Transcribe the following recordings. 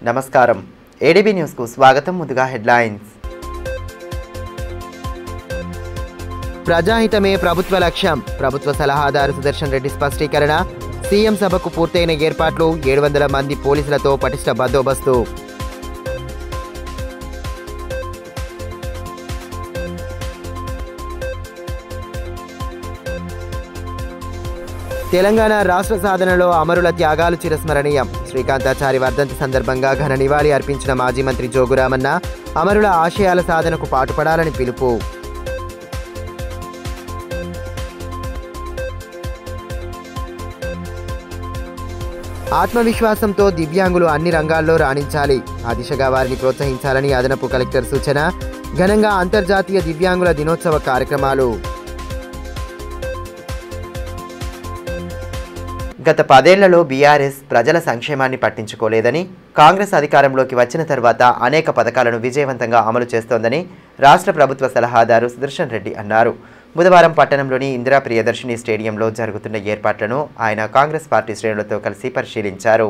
నమస్కారం ADB news కు స్వాగతం. ముందుగా హెడ్లైన్స్. ప్రజాహితమే ప్రభుత్వ లక్ష్యం. ప్రభుత్వ సలహాదారు సుదర్శన్ రెడ్డి స్పష్టీకరణ. సీఎం సభకు పూర్తయిన ఏర్పాట్లు. 700 మంది పోలీసులతో పటిష్ట బందోబస్తు. తెలంగాణ రాష్ట్ర సాధనలో అమరుల త్యాగాలు చిరస్మరణీయం. శ్రీకాంతాచారి వర్ధంతి సందర్భంగా ఘన నివాళి అర్పించిన మాజీ మంత్రి జోగురామన్న అమరుల ఆశయాల సాధనకు పాటుపడాలని పిలుపు. ఆత్మవిశ్వాసంతో దివ్యాంగులు అన్ని రంగాల్లో రాణించాలి. ఆ దిశగా వారిని ప్రోత్సహించాలని అదనపు కలెక్టర్ సూచన. ఘనంగా అంతర్జాతీయ దివ్యాంగుల దినోత్సవ కార్యక్రమాలు. గత 10 ఏళ్లలో బీఆర్ఎస్ ప్రజల సంక్షేమాన్ని పట్టించుకోలేదని, కాంగ్రెస్ అధికారంలోకి వచ్చిన తర్వాత అనేక పథకాలను విజయవంతంగా అమలు చేస్తోందని రాష్ట్ర ప్రభుత్వ సలహాదారు సుదర్శన్ రెడ్డి అన్నారు. బుధవారం పట్టణంలోని ఇందిరా ప్రియదర్శిని స్టేడియంలో జరుగుతున్న ఏర్పాట్లను ఆయన కాంగ్రెస్ పార్టీ శ్రేణులతో కలిసి పరిశీలించారు.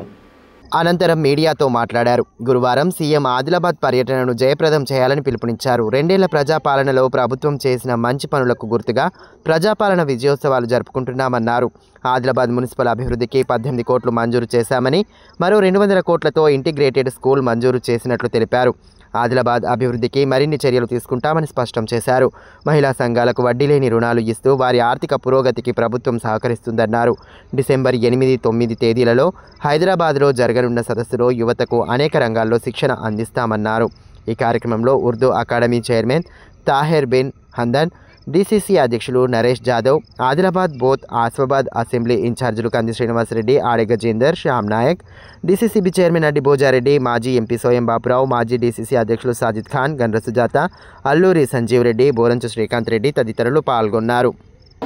అనంతరం మీడియాతో మాట్లాడారు. గురువారం సీఎం ఆదిలాబాద్ పర్యటనను జయప్రదం చేయాలని పిలుపునిచ్చారు. 2 ఏళ్ల ప్రజాపాలనలో ప్రభుత్వం చేసిన మంచి పనులకు గుర్తుగా ప్రజాపాలన విజయోత్సవాలు జరుపుకుంటున్నామన్నారు. ఆదిలాబాద్ మున్సిపల్ అభివృద్ధికి 18 కోట్లు మంజూరు చేశామని, మరో 200 కోట్లతో ఇంటిగ్రేటెడ్ స్కూల్ మంజూరు చేసినట్లు తెలిపారు. ఆదిలాబాద్ అభివృద్ధికి మరిన్ని చర్యలు తీసుకుంటామని స్పష్టం చేశారు. మహిళా సంఘాలకు వడ్డీ లేని రుణాలు ఇస్తూ వారి ఆర్థిక పురోగతికి ప్రభుత్వం సహకరిస్తుందన్నారు. డిసెంబర్ 8, 9 తేదీలలో హైదరాబాద్లో జరగనున్న సదస్సులో యువతకు అనేక రంగాల్లో శిక్షణ అందిస్తామన్నారు. ఈ కార్యక్రమంలో Urdu academy chairman Taher Bin Hamdan, DCC అధ్యక్షులు నరేష్ జాదవ్, ఆదిలాబాద్ బోత్ ఆసిఫాబాద్ అసెంబ్లీ ఇన్ఛార్జీలు కంది శ్రీనివాసరెడ్డి, ఆడే గజేందర్, శ్యామ్ నాయక్, డీసీసీబీ చైర్మన్ అడ్డి భోజారెడ్డి, మాజీ ఎంపీ సోయం బాపురావు, మాజీ డీసీసీ అధ్యక్షులు సాజిద్ ఖాన్, గండ్ర సుజాత, అల్లూరి సంజీవ్ రెడ్డి, బోరంచు శ్రీకాంత్ రెడ్డి తదితరులు పాల్గొన్నారు.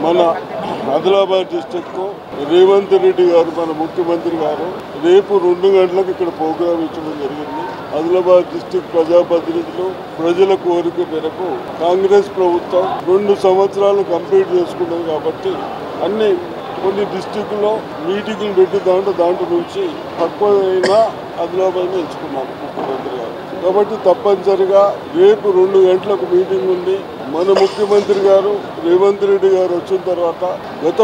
మన ఆదిలాబాద్ డిస్ట్రిక్ట్ రేవంత్ రెడ్డి గారు, మన ముఖ్యమంత్రి గారు రేపు 2 గంటలకు ఇక్కడ ప్రోగ్రాం ఇచ్చడం జరిగింది. ఆదిలాబాద్ డిస్ట్రిక్ట్ ప్రజాప్రతినిధులు ప్రజల కోరిక మేరకు కాంగ్రెస్ ప్రభుత్వం 2 సంవత్సరాలు కంప్లీట్ చేసుకున్నది కాబట్టి కొన్ని డిస్ట్రిక్ట్లో మీటింగులు పెట్టి దాంట్లో నుంచి తక్కువైనా ఆదిలాబాద్ ఎంచుకున్నాము ముఖ్యమంత్రి గారు. కాబట్టి తప్పనిసరిగా రేపు 2 గంటలకు మీటింగ్ ఉంది. మన ముఖ్యమంత్రి గారు రేవంత్ రెడ్డి గారు వచ్చిన తర్వాత గత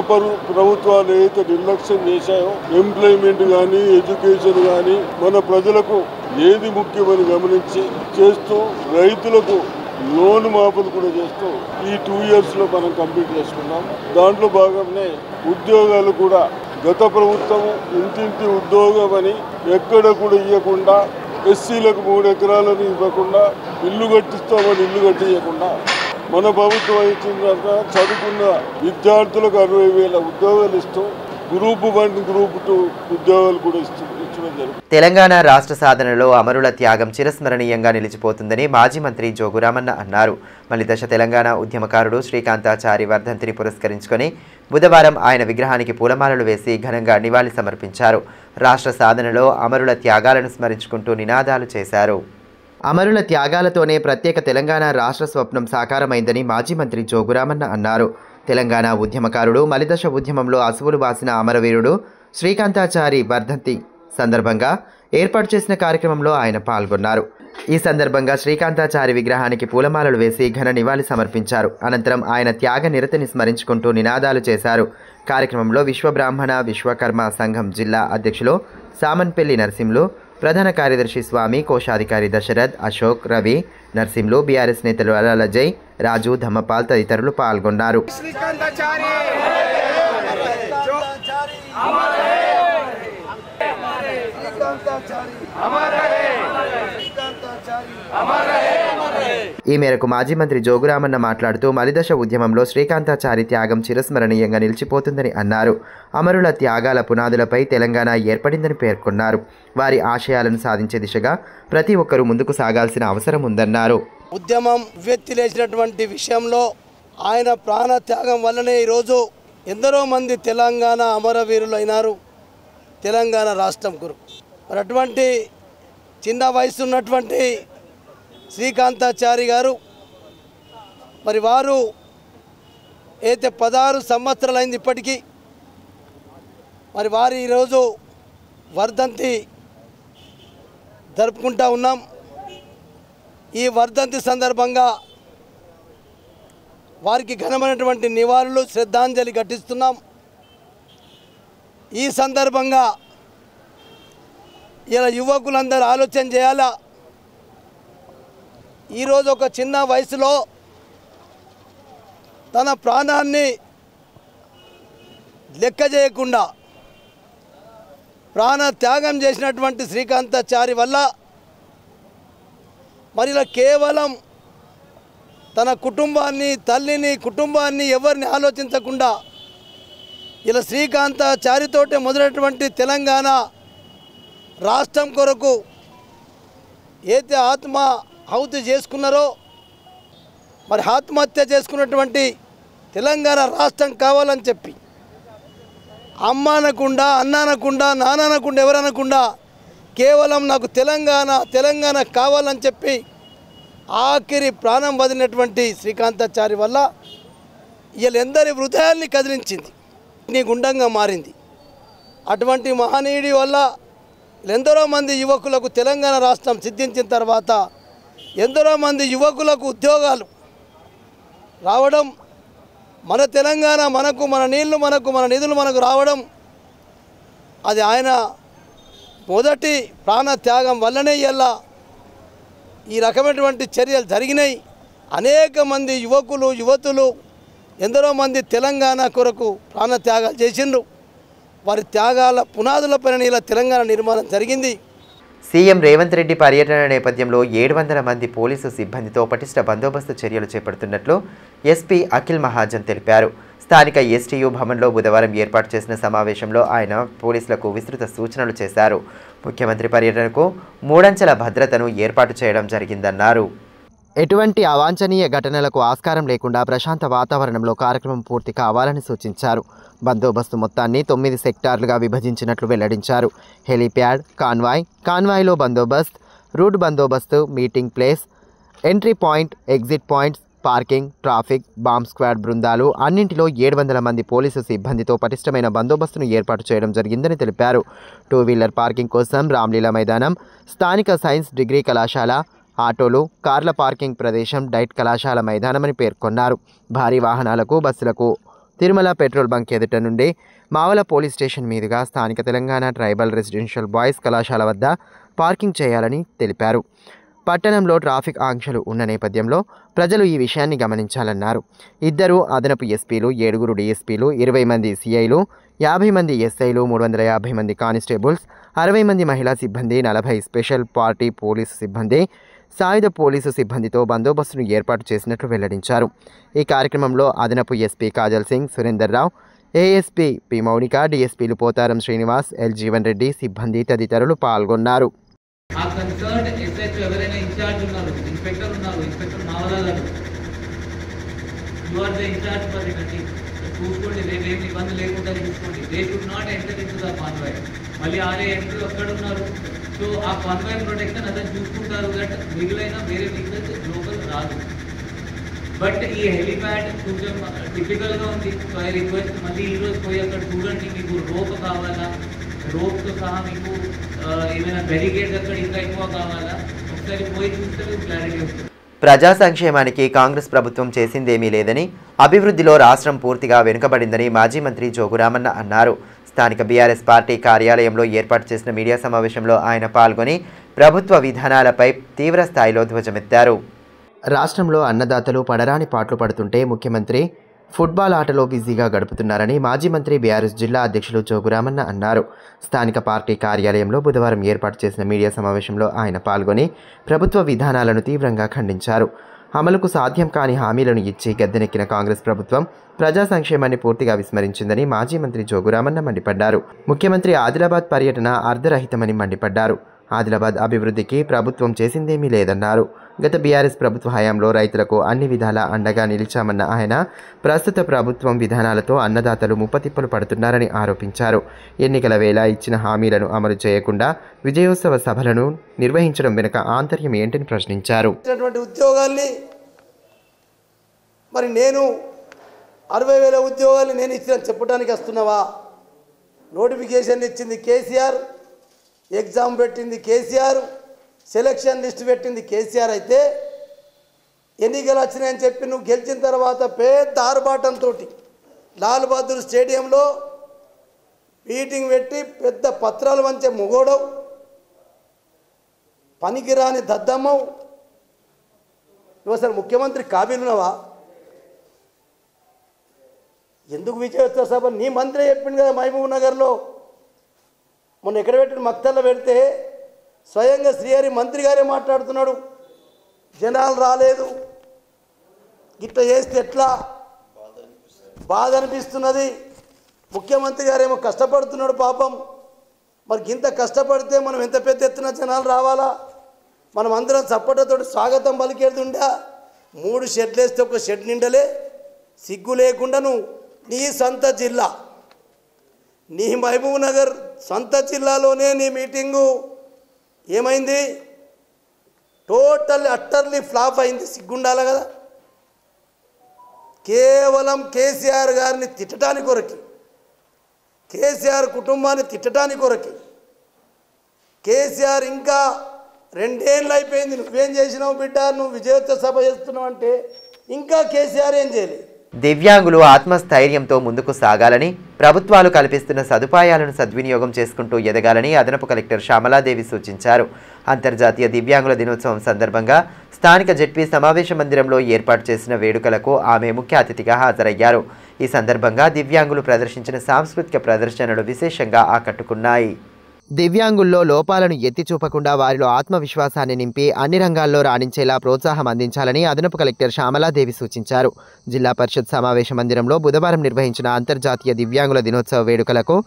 ప్రభుత్వాలు ఏదైతే నిర్లక్ష్యం చేశాయో, ఎంప్లాయ్మెంట్ కానీ ఎడ్యుకేషన్ కానీ మన ప్రజలకు ఏది ముఖ్యమని గమనించి చేస్తూ, రైతులకు లోన్ మాఫీలు కూడా చేస్తూ ఈ 2 ఇయర్స్లో మనం కంప్లీట్ చేసుకున్నాం. దాంట్లో భాగంగానే ఉద్యోగాలు కూడా గత ప్రభుత్వం ఇంటింటి ఉద్యోగం అని ఎక్కడ కూడా ఇవ్వకుండా, ఎస్సీలకు 3 ఎకరాలను ఇవ్వకుండా, ఇల్లు కట్టిస్తామని ఇల్లు కట్టియకుండా మన ప్రభుత్వం ఇచ్చిన తర్వాత చదువుకున్న విద్యార్థులకు 60,000 ఉద్యోగాలు ఇస్తూ గ్రూప్ 1, గ్రూప్ 2 ఉద్యోగాలు కూడా ఇచ్చడం జరుగుతుంది. తెలంగాణ రాష్ట్ర సాధనలో అమరుల త్యాగం చిరస్మరణీయంగా నిలిచిపోతుందని మాజీ మంత్రి జోగురామన్న అన్నారు. మలిదశ తెలంగాణ ఉద్యమకారుడు శ్రీకాంతాచారి వర్ధంతిని పురస్కరించుకొని బుధవారం ఆయన విగ్రహానికి పూలమాలలు వేసి ఘనంగా నివాళి సమర్పించారు. రాష్ట్ర సాధనలో అమరుల త్యాగాలను స్మరించుకుంటూ నినాదాలు చేశారు. అమరుల త్యాగాలతోనే ప్రత్యేక తెలంగాణ రాష్ట్ర స్వప్నం సాకారమైందని మాజీ మంత్రి జోగురామన్న అన్నారు. తెలంగాణ ఉద్యమకారుడు, మలిదశ ఉద్యమంలో అసువులు బాసిన అమరవీరుడు శ్రీకాంతాచారి వర్ధంతి సందర్భంగా ఏర్పాటు చేసిన కార్యక్రమంలో ఆయన పాల్గొన్నారు. ఈ సందర్భంగా శ్రీకాంతాచారి విగ్రహానికి పూలమాలలు వేసి ఘన నివాళి సమర్పించారు. అనంతరం ఆయన త్యాగ నిరతిని స్మరించుకుంటూ నినాదాలు చేశారు. కార్యక్రమంలో విశ్వబ్రాహ్మణ విశ్వకర్మ సంఘం జిల్లా అధ్యక్షులు సామన్పల్లి నర్సింలు, ప్రధాన కార్యదర్శి స్వామి, కోశాధికారి దశరథ్, అశోక్, రవి, నర్సింలు, బీఆర్ఎస్ నేతలు అలజయ్, రాజు, ధమ్మపాల్ తదితరులు పాల్గొన్నారు. ఈ మేరకు మాజీ మంత్రి జోగురామన్న మాట్లాడుతూ మలిదశ ఉద్యమంలో శ్రీకాంతాచారి త్యాగం చిరస్మరణీయంగా నిలిచిపోతుందని అన్నారు. అమరుల త్యాగాల పునాదులపై తెలంగాణ ఏర్పడిందని పేర్కొన్నారు. వారి ఆశయాలను సాధించే దిశగా ప్రతి ఒక్కరూ ముందుకు సాగాల్సిన అవసరం ఉందన్నారు. ఉద్యమం వ్యక్తిలేసినటువంటి విషయంలో ఆయన ప్రాణ త్యాగం వల్లనే ఈరోజు ఎందరో మంది తెలంగాణ అమరవీరులైనారు. తెలంగాణ రాష్ట్రం కొరకు మరి అటువంటి చిన్న వయసు ఉన్నటువంటి శ్రీకాంతాచారి గారు మరి వారు అయితే 16 సంవత్సరాలైంది ఇప్పటికీ మరి వారి ఈరోజు వర్ధంతి జరుపుకుంటా ఉన్నాం. ఈ వర్ధంతి సందర్భంగా వారికి ఘనమైనటువంటి నివాళులు శ్రద్ధాంజలి ఘటిస్తున్నాం. ఈ సందర్భంగా ఇలా యువకులందరూ ఆలోచన చేయాలా. ఈరోజు ఒక చిన్న వయసులో తన ప్రాణాన్ని లెక్క చేయకుండా ప్రాణ త్యాగం చేసినటువంటి శ్రీకాంతాచారి వల్ల మరి ఇలా కేవలం తన కుటుంబాన్ని, తల్లిని, కుటుంబాన్ని ఎవరిని ఆలోచించకుండా ఇలా శ్రీకాంతాచారితోటే మొదలైనటువంటి తెలంగాణ రాష్ట్రం కొరకు అయితే ఆత్మాహుతి చేసుకున్నారో మరి ఆత్మహత్య చేసుకున్నటువంటి తెలంగాణ రాష్ట్రం కావాలని చెప్పి అమ్మ అనకుండా, అన్న అనకుండా, నాన్న అనకుండా, ఎవరనకుండా కేవలం నాకు తెలంగాణ కావాలని చెప్పి ఆఖరి ప్రాణం వదిలినటువంటి శ్రీకాంతాచారి వల్ల వీళ్ళందరి హృదయాల్ని కదిలించింది, నీ గుండంగా మారింది. అటువంటి మహనీయుడి వల్ల ఎందరో మంది యువకులకు తెలంగాణ రాష్ట్రం సిద్ధించిన తర్వాత ఎందరో మంది యువకులకు ఉద్యోగాలు రావడం, మన తెలంగాణ మనకు, మన నీళ్లు మనకు, మన నిధులు మనకు రావడం అది ఆయన మొదటి ప్రాణ త్యాగం వల్లనే ఇలా ఈ రకమైనటువంటి చర్యలు జరిగినాయి. అనేక మంది యువతులు ఎందరో మంది తెలంగాణ కొరకు ప్రాణ త్యాగాలు చేసిండ్రు. వారి త్యాగాల పునాదులపైన ఇలా తెలంగాణ నిర్మాణం జరిగింది. సీఎం రేవంత్ రెడ్డి పర్యటన నేపథ్యంలో 700 మంది పోలీసు సిబ్బందితో పటిష్ట బందోబస్తు చర్యలు చేపడుతున్నట్లు ఎస్పీ అఖిల్ మహాజన్ తెలిపారు. స్థానిక ఎస్టీయూ భవన్లో బుధవారం ఏర్పాటు చేసిన సమావేశంలో ఆయన పోలీసులకు విస్తృత సూచనలు చేశారు. ముఖ్యమంత్రి పర్యటనకు 3 అంచెల భద్రతను ఏర్పాటు చేయడం జరిగిందన్నారు. ఎటువంటి అవాంఛనీయ ఘటనలకు ఆస్కారం లేకుండా ప్రశాంత వాతావరణంలో కార్యక్రమం పూర్తి కావాలని సూచించారు. బందోబస్తు మొత్తాన్ని 9 సెక్టార్లుగా విభజించినట్లు వెల్లడించారు. హెలీప్యాడ్, కాన్వాయ్లో బందోబస్తు, రూట్ బందోబస్తు, meeting place, entry point, exit points, parking, traffic, bomb squad బృందాలు అన్నింటిలో 700 మంది పోలీసు సిబ్బందితో పటిష్టమైన బందోబస్తును ఏర్పాటు చేయడం జరిగిందని తెలిపారు. 2 వీలర్ పార్కింగ్ కోసం రామ్లీలా మైదానం, స్థానిక సైన్స్ డిగ్రీ కళాశాల, ఆటోలు, కార్ల పార్కింగ్ ప్రదేశం, డైట్ కళాశాల మైదానమని పేర్కొన్నారు. భారీ వాహనాలకు, బస్సులకు తిరుమల పెట్రోల్ బంక్ ఎదుట నుండి మావల పోలీస్ స్టేషన్ మీదుగా స్థానిక తెలంగాణ ట్రైబల్ రెసిడెన్షియల్ బాయ్స్ కళాశాల వద్ద పార్కింగ్ చేయాలని తెలిపారు. పట్టణంలో ట్రాఫిక్ ఆంక్షలు ఉన్న నేపథ్యంలో ప్రజలు ఈ విషయాన్ని గమనించాలన్నారు. 2 అదనపు ఎస్పీలు, 7 డీఎస్పీలు, 20 మంది సిఐలు, 50 మంది ఎస్ఐలు, 350 మంది కానిస్టేబుల్స్, 60 మంది మహిళా సిబ్బంది, 40 స్పెషల్ పార్టీ పోలీసు సిబ్బంది, సాయుధ పోలీసు సిబ్బందితో బందోబస్తును ఏర్పాటు చేసినట్లు వెల్లడించారు. ఈ కార్యక్రమంలో అదనపు SP Kajal Singh, Surender Rao, ASP P Mounika, డీఎస్పీలు పోతారం శ్రీనివాస్, ఎల్ జీవన్ రెడ్డి, సిబ్బంది తదితరులు పాల్గొన్నారు. చూసుకోండి, రేపు ఇబ్బంది లేకుండా చూసుకోండి. They should not enter into the convoy. మళ్ళీ ఆరే ఎంట్రీ అక్కడ ఉన్నారు. సో ఆ కాన్వాయ్ ప్రొటెక్షన్ అతను చూసుకుంటారు. దట్ మిగిలిన వేరే వెహికల్స్ లోపల రాదు. బట్ ఈ హెలిప్యాడ్ కొంచెం టిపికల్గా ఉంది. సో ఐ రిక్వెస్ట్ మళ్ళీ ఈరోజు పోయి అక్కడ చూడండి. మీకు రోప్ కావాలా, రోప్తో సహా మీకు ఏమైనా బ్యారికేడ్స్ అక్కడ ఇంకా ఎక్కువ కావాలా, ఒకసారి పోయి చూస్తే మీకు క్లారిటీ వస్తుంది. ప్రజా సంక్షేమానికి కాంగ్రెస్ ప్రభుత్వం చేసిందేమీ లేదని, అభివృద్ధిలో రాష్ట్రం పూర్తిగా వెనుకబడిందని మాజీ మంత్రి జోగురామన్న అన్నారు. స్థానిక బీఆర్ఎస్ పార్టీ కార్యాలయంలో ఏర్పాటు చేసిన మీడియా సమావేశంలో ఆయన పాల్గొని ప్రభుత్వ విధానాలపై తీవ్ర స్థాయిలో ధ్వజమెత్తారు. రాష్ట్రంలో అన్నదాతలు పడరాని పాట్లు పడుతుంటే ముఖ్యమంత్రి ఫుట్బాల్ ఆటలో బిజీగా గడుపుతున్నారని మాజీ మంత్రి బీఆర్ఎస్ జిల్లా అధ్యక్షులు జోగురామన్న అన్నారు. స్థానిక పార్టీ కార్యాలయంలో బుధవారం ఏర్పాటు చేసిన మీడియా సమావేశంలో ఆయన పాల్గొని ప్రభుత్వ విధానాలను తీవ్రంగా ఖండించారు. అమలుకు సాధ్యం కాని హామీలను ఇచ్చి గద్దెనెక్కిన కాంగ్రెస్ ప్రభుత్వం ప్రజా సంక్షేమాన్ని పూర్తిగా విస్మరించిందని మాజీ మంత్రి జోగురామన్న మండిపడ్డారు. ముఖ్యమంత్రి ఆదిలాబాద్ పర్యటన అర్ధరహితమని మండిపడ్డారు. ఆదిలాబాద్ అభివృద్ధికి ప్రభుత్వం చేసిందేమీ లేదన్నారు. గత బీఆర్ఎస్ ప్రభుత్వ హయాంలో రైతులకు అన్ని విధాలా అండగా నిలిచామన్న ఆయన ప్రస్తుత ప్రభుత్వం విధానాలతో అన్నదాతలు ముప్పతిప్పలు పడుతున్నారని ఆరోపించారు. ఎన్నికల వేళ ఇచ్చిన హామీలను అమలు చేయకుండా విజయోత్సవ సభలను నిర్వహించడం వెనుక ఆంతర్యం ఏంటని ప్రశ్నించారు. ఉద్యోగాల్ని మరి నేను 60,000 ఉద్యోగాలు నేను ఇచ్చిన చెప్పడానికి వస్తున్నావా? నోటిఫికేషన్ ఇచ్చింది కేసీఆర్, ఎగ్జామ్ పెట్టింది కేసీఆర్, సెలక్షన్ లిస్ట్ పెట్టింది కేసీఆర్ అయితే ఎన్నికలు వచ్చినాయని చెప్పి నువ్వు గెలిచిన తర్వాత పెద్ద ఆర్భాటంతో లాల్ బహదూర్ స్టేడియంలో మీటింగ్ పెట్టి పెద్ద పత్రాలు వంచే మొగోడవు, పనికిరాని దద్దమ్మవు. నువ్వు అసలు ముఖ్యమంత్రి కాబీలున్నావా? ఎందుకు విజయోత్సవ సభ? నీ మంత్రి చెప్పింది కదా మహబూబ్ నగర్లో, మొన్న ఎక్కడ పెట్టిన మక్తల్లో పెడితే స్వయంగా శ్రీహరి మంత్రి గారే మాట్లాడుతున్నాడు, జనాలు రాలేదు, గిట్ల చేస్తే ఎట్లా, బాధ అనిపిస్తున్నది. ముఖ్యమంత్రి గారేమో కష్టపడుతున్నాడు పాపం. మరి ఇంత కష్టపడితే మనం ఎంత పెద్ద ఎత్తున జనాలు రావాలా? మనం అందరం చప్పటతో స్వాగతం పలికేది ఉండా. 3 షెడ్లు వేస్తే ఒక షెడ్ నిండలే. సిగ్గు లేకుండా నువ్వు నీ సొంత జిల్లా, నీ మహబూబ్ నగర్ సొంత జిల్లాలోనే నీ మీటింగు ఏమైంది? టోటల్లీ అట్టర్లీ ఫ్లాప్ అయింది. సిగ్గుండాలి కదా. కేవలం కేసీఆర్ గారిని తిట్టడానికి కొరకి, కేసీఆర్ కుటుంబాన్ని తిట్టడానికి కొరకి. కేసీఆర్ ఇంకా 2 ఏళ్ళు అయిపోయింది, నువ్వేం చేసినావు బిడ్డ, నువ్వు విజయోత్సవ సభ చేస్తున్నావు అంటే ఇంకా కేసీఆర్ ఏం చేయలేదు. దివ్యాంగులు ఆత్మస్థైర్యంతో ముందుకు సాగాలని, ప్రభుత్వాలు కల్పిస్తున్న సదుపాయాలను సద్వినియోగం చేసుకుంటూ ఎదగాలని అదనపు కలెక్టర్ శ్యామలాదేవి సూచించారు. అంతర్జాతీయ దివ్యాంగుల దినోత్సవం సందర్భంగా స్థానిక జెడ్పీ సమావేశ మందిరంలో ఏర్పాటు చేసిన వేడుకలకు ఆమె ముఖ్య అతిథిగా హాజరయ్యారు. ఈ సందర్భంగా దివ్యాంగులు ప్రదర్శించిన సాంస్కృతిక ప్రదర్శనలు విశేషంగా ఆకట్టుకున్నాయి. దివ్యాంగుల్లో లోపాలను ఎత్తి చూపకుండా వారిలో ఆత్మవిశ్వాసాన్ని నింపి అన్ని రంగాల్లో రాణించేలా ప్రోత్సాహం అందించాలని అదనపు కలెక్టర్ శ్యామలాదేవి సూచించారు. జిల్లా పరిషత్ సమావేశ మందిరంలో బుధవారం నిర్వహించిన అంతర్జాతీయ దివ్యాంగుల దినోత్సవ వేడుకలకు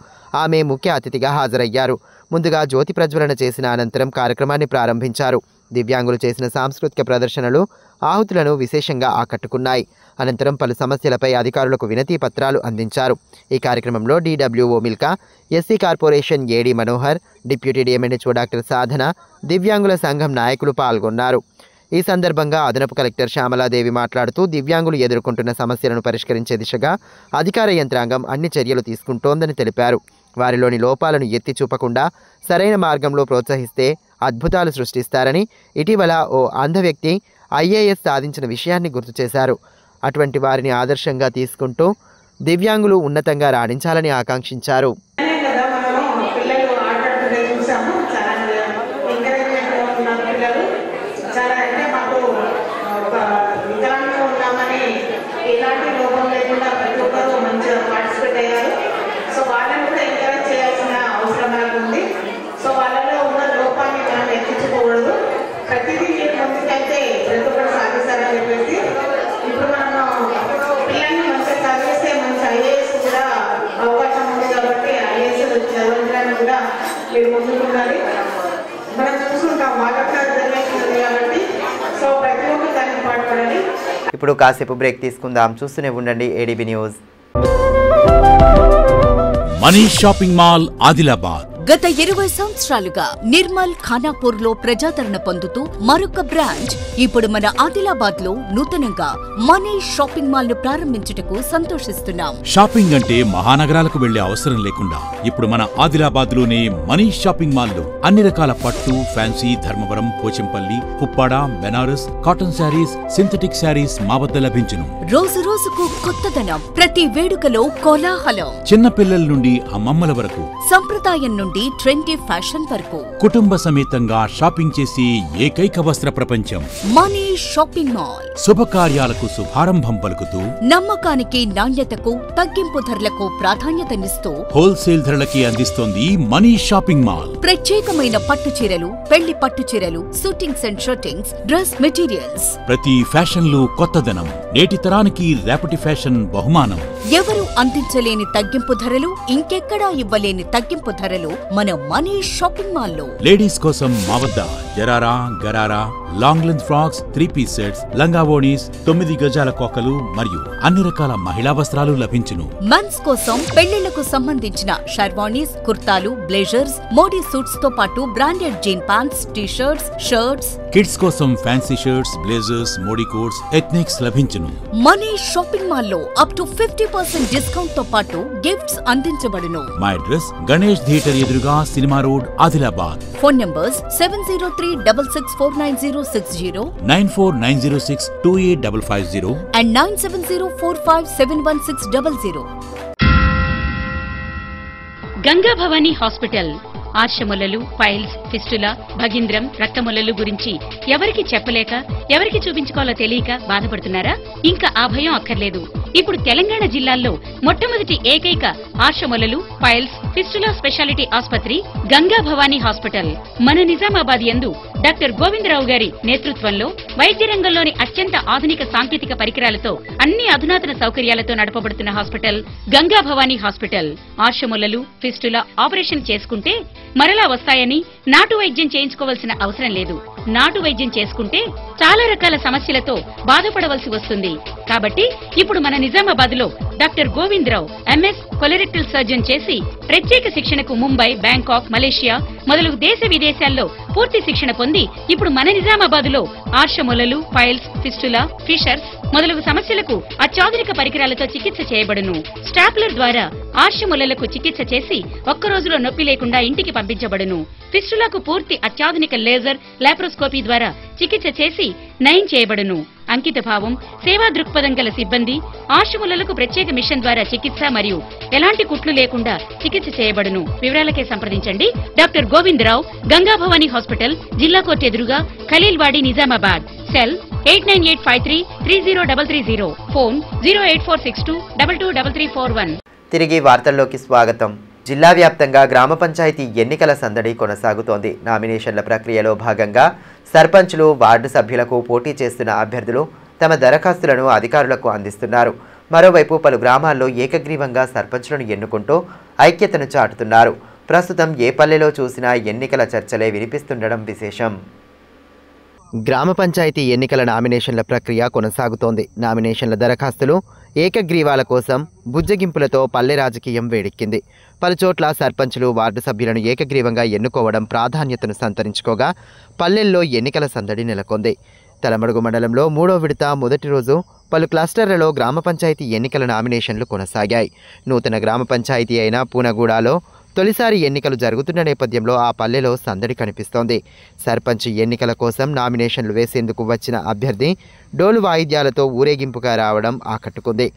ఆమె ముఖ్య అతిథిగా హాజరయ్యారు. ముందుగా జ్యోతి ప్రజ్వలన చేసిన అనంతరం కార్యక్రమాన్ని ప్రారంభించారు. దివ్యాంగులు చేసిన సాంస్కృతిక ప్రదర్శనలు ఆహుతులను విశేషంగా ఆకట్టుకున్నాయి. అనంతరం పలు సమస్యలపై అధికారులకు వినతి పత్రాలు అందించారు. ఈ కార్యక్రమంలో DWO మిల్కా, ఎస్సీ కార్పొరేషన్ ఏడీ మనోహర్, డిప్యూటీ DMNHO డాక్టర్ సాధన, దివ్యాంగుల సంఘం నాయకులు పాల్గొన్నారు. ఈ సందర్భంగా అదనపు కలెక్టర్ శ్యామలాదేవి మాట్లాడుతూ దివ్యాంగులు ఎదుర్కొంటున్న సమస్యలను పరిష్కరించే దిశగా అధికార యంత్రాంగం అన్ని చర్యలు తీసుకుంటోందని తెలిపారు. వారిలోని లోపాలను ఎత్తి చూపకుండా సరైన మార్గంలో ప్రోత్సహిస్తే అద్భుతాలు సృష్టిస్తారని ఇటీవల ఓ అంధ వ్యక్తి IAS సాధించిన విషయాన్ని గుర్తు చేశారు. అటువంటి వారిని ఆదర్శంగా తీసుకుంటూ దివ్యాంగులు ఉన్నతంగా రాణించాలని ఆకాంక్షించారు. ఇప్పుడు కాసేపు బ్రేక్ తీసుకుందాం. చూస్తూనే ఉండండి ADB news. Manish shopping mall Adilabad గత 20 సంవత్సరాలుగా నిర్మల్ ఖానాపూర్ లో ప్రజాదరణ పొందుతూ మరొక బ్రాంచ్ ఇప్పుడు మన ఆదిలాబాద్ లో నూతనంగా మనీష్ షాపింగ్ మాల్ ను ప్రారంభించుటకు సంతోషిస్తున్నాం. షాపింగ్ అంటే మహానగరాలకు వెళ్లే అవసరం లేకుండా ఇప్పుడు మన ఆదిలాబాద్ లోనే మనీష్ షాపింగ్ మాల్ లో అన్ని రకాల పట్టు, fancy, Dharmavaram, Pochampally, Puppada, Banaras, cotton sarees, synthetic sarees మా వద్ద లభించును. రోజు రోజుకు కొత్తదనం, ప్రతి వేడుకలో కోలాహలం. చిన్న పిల్లల నుండి అమ్మమ్మల వరకు, సంప్రదాయం నుండి ట్రెండీ ఫ్యాషన్ వరకు కుటుంబ సమేతంగా షాపింగ్ చేసి ఏకైక వస్త్ర ప్రపంచం మనీష్ షాపింగ్ మాల్. శుభకార్యాలకు శుభారంభం పలుకుతూ, నమ్మకానికి, నాణ్యతకు, తగ్గింపు ధరలకు ప్రాధాన్యతనిస్తూ హోల్సేల్ ధరలకి అందిస్తోంది మనీష్ షాపింగ్ మాల్. ప్రత్యేకమైన పట్టు చీరలు, పెళ్లి పట్టు చీరలు, shootings and shirtings, dress materials. ప్రతి ఫ్యాషన్ లో కొత్తదనం, నేటి తరానికి రేపటి ఫ్యాషన్ బహుమానం. ఎవరు అందించలేని తగ్గింపు ధరలు, ఇంకెక్కడా ఇవ్వలేని తగ్గింపు ధరలు మన మనీష్ షాపింగ్ మాల్ లో. లేడీస్ కోసం మా వద్ద జరారా, gharara, long length frocks, 3-piece sets, లంగావోణీస్, 9 గజాల కోకలు మరియు అన్ని రకాల మహిళా వస్త్రాలు లభించును. మెన్స్ కోసం పెళ్లిళ్లకు సంబంధించిన షర్వానీస్, కుర్తాలు, బ్లేజర్స్, మోడీ సూట్స్ తో పాటు branded jean pants, t-shirts, shirts. Kids కోసం fancy shirts, blazers, Modi coats, ethnics లభించును. మనీష్ షాపింగ్ మాల్ లో అప్ టు 50% డిస్కౌంట్ తో పాటు గిఫ్ట్స్ అందించబడును. మా అడ్రస్ గణేష్ థియేటర్ ఎదురుగా, cinema road, Adilabad. Phone numbers 70366496060 9490628550 and 9704571600. Ganga Bhavani hospital ఆర్షములలు, ఫైల్స్, ఫిస్టులా, భగింద్రం, రక్తములలు గురించి ఎవరికి చెప్పలేక, ఎవరికి చూపించుకోవాలో తెలియక బాధపడుతున్నారా? ఇంకా ఆ భయం అక్కర్లేదు. ఇప్పుడు తెలంగాణ జిల్లాల్లో మొట్టమొదటి ఏకైక ఆర్షములలు, ఫైల్స్, ఫిస్టులా స్పెషాలిటీ ఆసుపత్రి గంగా భవానీ హాస్పిటల్ మన నిజామాబాద్ యందు డాక్టర్ గోవిందరావు గారి నేతృత్వంలో వైద్య రంగంలోని అత్యంత ఆధునిక సాంకేతిక పరికరాలతో అన్ని అధునాతన సౌకర్యాలతో నడపబడుతున్న హాస్పిటల్ గంగా భవానీ హాస్పిటల్. ఆర్షములలు, ఫిస్టులా ఆపరేషన్ చేసుకుంటే మరలా వస్తాయని నాటు వైద్యం చేయించుకోవాల్సిన అవసరం లేదు. నాటు వైద్యం చేసుకుంటే చాలా రకాల సమస్యలతో బాధపడవలసి వస్తుంది. కాబట్టి ఇప్పుడు మన నిజామాబాద్ లో doctor Govindarao MS colorectal surgeon చేసి ప్రత్యేక శిక్షణకు ముంబై, బ్యాంకాక్, మలేషియా మొదలగు దేశ విదేశాల్లో పూర్తి శిక్షణ పొంది ఇప్పుడు మన నిజామాబాద్ లో ఆర్షములలు, ఫైల్స్, ఫిస్టులా, ఫిషర్స్ మొదలగు సమస్యలకు అత్యాధునిక పరికరాలతో చికిత్స చేయబడును. స్టాప్లర్ ద్వారా ఆర్షములలకు చికిత్స చేసి ఒక్క రోజులో నొప్పి లేకుండా ఇంటికి పంపించబడును. ఫిస్టులకు పూర్తి అత్యాధునిక లేజర్, లాప్రోస్కోపీ ద్వారా చికిత్స చేసి నయం చేయబడును. అంకిత భావం, సేవా దృక్పథం గల సిబ్బంది, ఆర్షములలకు ప్రత్యేక మిషన్ ద్వారా చికిత్స మరియు ఎలాంటి కుట్లు లేకుండా చికిత్స చేయబడును. వివరాలకే సంప్రదించండి డాక్టర్ గోవిందరావు, గంగా భవానీ హాస్పిటల్, జిల్లా కోర్టు ఎదురుగా, ఖలీల్వాడి, నిజామాబాద్. సెల్ 8985330330. ఫోన్ 08462223341. తిరిగి వార్తల్లోకి స్వాగతం. జిల్లా వ్యాప్తంగా గ్రామ పంచాయతీ ఎన్నికల సందడి కొనసాగుతోంది. నామినేషన్ల ప్రక్రియలో భాగంగా సర్పంచ్లు, వార్డు సభ్యులకు పోటీ చేస్తున్న అభ్యర్థులు తమ దరఖాస్తులను అధికారులకు అందిస్తున్నారు. మరోవైపు పలు గ్రామాల్లో ఏకగ్రీవంగా సర్పంచ్లను ఎన్నుకుంటూ ఐక్యతను చాటుతున్నారు. ప్రస్తుతం ఏ పల్లెలో చూసినా ఎన్నికల చర్చలే వినిపిస్తుండడం విశేషం. గ్రామ పంచాయతీ ఎన్నికల నామినేషన్ల ప్రక్రియ కొనసాగుతోంది. నామినేషన్ల దరఖాస్తులు, ఏకగ్రీవాల కోసం బుజ్జగింపులతో పల్లె రాజకీయం వేడెక్కింది. పలుచోట్ల సర్పంచులు, వార్డు సభ్యులను ఏకగ్రీవంగా ఎన్నుకోవడం ప్రాధాన్యతను సంతరించుకోగా పల్లెల్లో ఎన్నికల సందడి నెలకొంది. తలమడుగు మండలంలో 3వ విడత మొదటి రోజు పలు క్లస్టర్లలో గ్రామ పంచాయతీ ఎన్నికల నామినేషన్లు కొనసాగాయి. నూతన గ్రామ పంచాయతీ అయిన పూనగూడలో తొలిసారి ఎన్నికలు జరుగుతున్న నేపథ్యంలో ఆ పల్లెలో సందడి కనిపిస్తోంది. సర్పంచ్ ఎన్నికల కోసం నామినేషన్లు వేసేందుకు వచ్చిన అభ్యర్థి డోలు వాయిద్యాలతో ఊరేగింపుగా రావడం ఆకట్టుకుంది.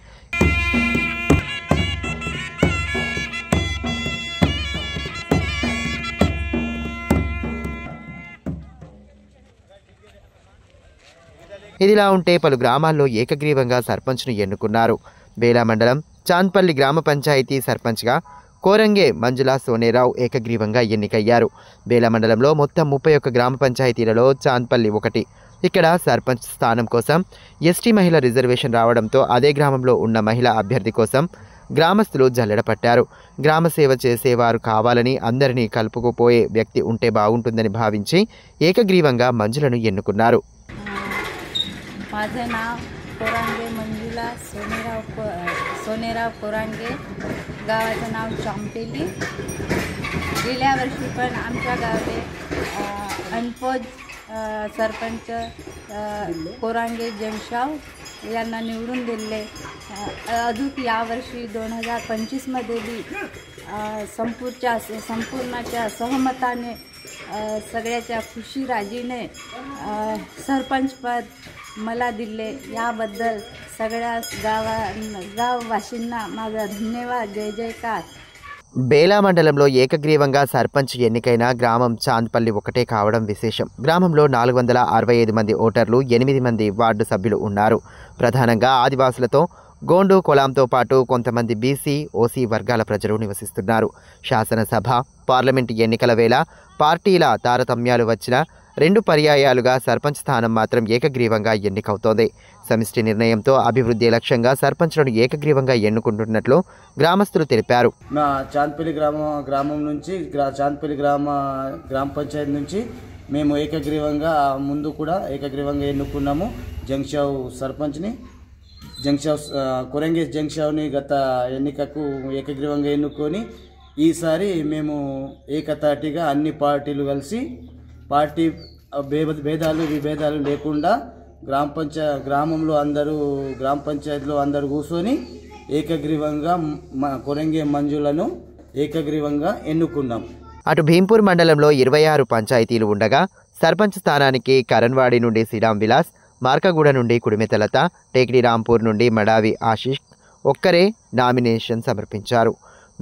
ఇదిలా ఉంటే పలు గ్రామాల్లో ఏకగ్రీవంగా సర్పంచ్ను ఎన్నుకున్నారు. బేలా మండలం చాంద్పల్లి గ్రామ పంచాయతీ సర్పంచ్గా కోరంగే మంజులా సోనేరావు ఏకగ్రీవంగా ఎన్నికయ్యారు. బేలా మండలంలో మొత్తం 31 గ్రామ పంచాయతీలలో చాంద్పల్లి ఒకటి. ఇక్కడ సర్పంచ్ స్థానం కోసం ఎస్టీ మహిళ రిజర్వేషన్ రావడంతో అదే గ్రామంలో ఉన్న మహిళా అభ్యర్థి కోసం గ్రామస్తులు జల్లెడ పట్టారు. గ్రామ సేవ చేసేవారు కావాలని, అందరినీ కలుపుకుపోయే వ్యక్తి ఉంటే బాగుంటుందని భావించి ఏకగ్రీవంగా మంజులను ఎన్నుకున్నారు. माझं नाव कोरांगे मंजुला सोनेराव कोरांगे, गावाचं नाव चांपेली. गेल्या वर्षी पण आमच्या गावी अनपोज सरपंच कोरांगे जमशाव यांना निवडून दिले. अजून यावर्षी 2025मध्ये बी संपूर्णाच्या सहमताने सगळ्याच्या खुशीराजीने सरपंचपद मला दिले. याबद्दल सगळ्या गाववासींना माझा धन्यवाद. जय जयकार. బేలా మండలంలో ఏకగ్రీవంగా సర్పంచ్ ఎన్నికైన గ్రామం చాంద్పల్లి ఒకటే కావడం విశేషం. గ్రామంలో 465 మంది ఓటర్లు, 8 మంది వార్డు సభ్యులు ఉన్నారు. ప్రధానంగా ఆదివాసులతో, గోండు కులాంతో పాటు కొంతమంది బీసీ, ఓసీ వర్గాల ప్రజలు నివసిస్తున్నారు. శాసనసభ, పార్లమెంటు ఎన్నికల వేళ పార్టీల తారతమ్యాలు వచ్చిన 2 పర్యాయాలుగా సర్పంచ్ స్థానం మాత్రం ఏకగ్రీవంగా ఎన్నికవుతోంది. సమిష్టి నిర్ణయంతో అభివృద్ధి లక్ష్యంగా సర్పంచ్లను ఏకగ్రీవంగా ఎన్నుకుంటున్నట్లు గ్రామస్తులు తెలిపారు. మా చాంద్పల్లి గ్రామం నుంచి చాంద్పల్లి గ్రామ పంచాయతీ నుంచి మేము ఏకగ్రీవంగా ముందు కూడా ఏకగ్రీవంగా ఎన్నుకున్నాము జంక్షావ్ సర్పంచ్ని. కొరంగి జంక్షావ్ని గత ఎన్నికకు ఏకగ్రీవంగా ఎన్నుకొని ఈసారి మేము ఏకతాటిగా అన్ని పార్టీలు కలిసి పార్టీ విభేదాలు లేకుండా గ్రామంలో గ్రామ పంచాయతీలో అందరూ కూర్చొని ఏకగ్రీవంగా కొరంగి మంజులను ఏకగ్రీవంగా ఎన్నుకున్నాం. అటు భీంపూర్ మండలంలో 26 పంచాయతీలు ఉండగా సర్పంచ్ స్థానానికి కరణ్వాడి నుండి శ్రీరామ్ విలాస్, మార్కగూడ నుండి కుడిమెతలత, టేకిడి రాంపూర్ నుండి మడావి ఆశీష్ ఒక్కరే నామినేషన్ సమర్పించారు.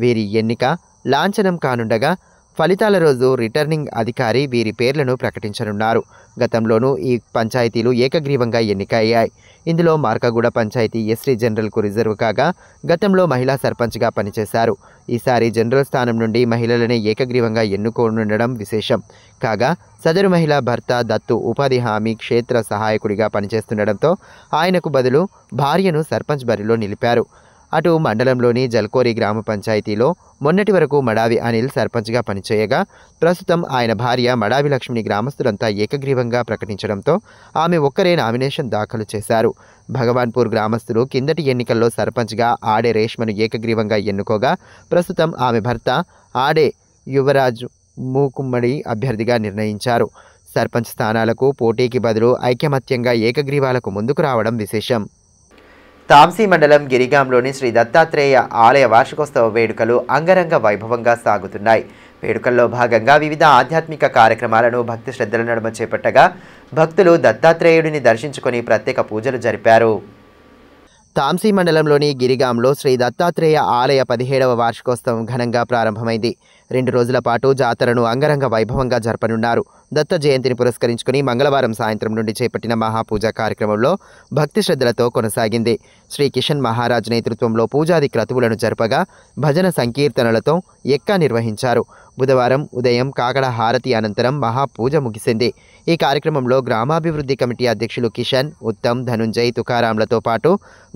వీరి ఎన్నిక లాంఛనం కానుండగా ఫలితాల రోజు రిటర్నింగ్ అధికారి వీరి పేర్లను ప్రకటించనున్నారు. గతంలోనూ ఈ పంచాయతీలు ఏకగ్రీవంగా ఎన్నికయ్యాయి. ఇందులో మార్కగూడ పంచాయతీ ఎస్టీ జనరల్కు రిజర్వ్ కాగా గతంలో మహిళా సర్పంచ్గా పనిచేశారు. ఈసారి జనరల్ స్థానం నుండి మహిళలనే ఏకగ్రీవంగా ఎన్నుకోనుండడం విశేషం కాగా సదరు మహిళా భర్త దత్తు ఉపాధి హామీ క్షేత్ర సహాయకుడిగా పనిచేస్తుండడంతో ఆయనకు బదులు భార్యను సర్పంచ్ బరిలో నిలిపారు. అటు మండలంలోని జల్కోరి గ్రామ పంచాయతీలో మొన్నటి వరకు మడావి అనిల్ సర్పంచ్గా పనిచేయగా ప్రస్తుతం ఆయన భార్య మడావి లక్ష్మిని గ్రామస్తులంతా ఏకగ్రీవంగా ప్రకటించడంతో ఆమె ఒక్కరే నామినేషన్ దాఖలు చేశారు. భగవాన్పూర్ గ్రామస్తులు కిందటి ఎన్నికల్లో సర్పంచ్గా ఆడే రేష్మను ఏకగ్రీవంగా ఎన్నుకోగా ప్రస్తుతం ఆమె భర్త ఆడే యువరాజ్ మూకుమ్మడి అభ్యర్థిగా నిర్ణయించారు. సర్పంచ్ స్థానాలకు పోటీకి బదులు ఐకమత్యంగా ఏకగ్రీవాలకు ముందుకు రావడం విశేషం. తాంసీ మండలం గిరిగాంలోని శ్రీ దత్తాత్రేయ ఆలయ వార్షికోత్సవ వేడుకలు అంగరంగ వైభవంగా సాగుతున్నాయి. వేడుకల్లో భాగంగా వివిధ ఆధ్యాత్మిక కార్యక్రమాలను భక్తి శ్రద్ధల నడుమ చేపట్టగా భక్తులు దత్తాత్రేయుడిని దర్శించుకొని ప్రత్యేక పూజలు జరిపారు. తాంసీ మండలంలోని గిరిగాంలో శ్రీ దత్తాత్రేయ ఆలయ 17వ వార్షికోత్సవం ఘనంగా ప్రారంభమైంది. 2 రోజుల పాటు జాతరను అంగరంగ వైభవంగా జరపనున్నారు. దత్త జయంతిని పురస్కరించుకుని మంగళవారం సాయంత్రం నుండి చేపట్టిన మహాపూజ కార్యక్రమంలో భక్తి శ్రద్ధలతో కొనసాగింది. శ్రీ కిషన్ మహారాజ్ నేతృత్వంలో పూజాది క్రతువులను జరపగా భజన సంకీర్తనలతో ఎక్కా నిర్వహించారు. బుధవారం ఉదయం కాకడ హారతి అనంతరం మహాపూజ ముగిసింది. ఈ కార్యక్రమంలో గ్రామాభివృద్ధి కమిటీ అధ్యక్షులు కిషన్, ఉత్తమ్, ధనుంజయ్, తుకారాంలతో పాటు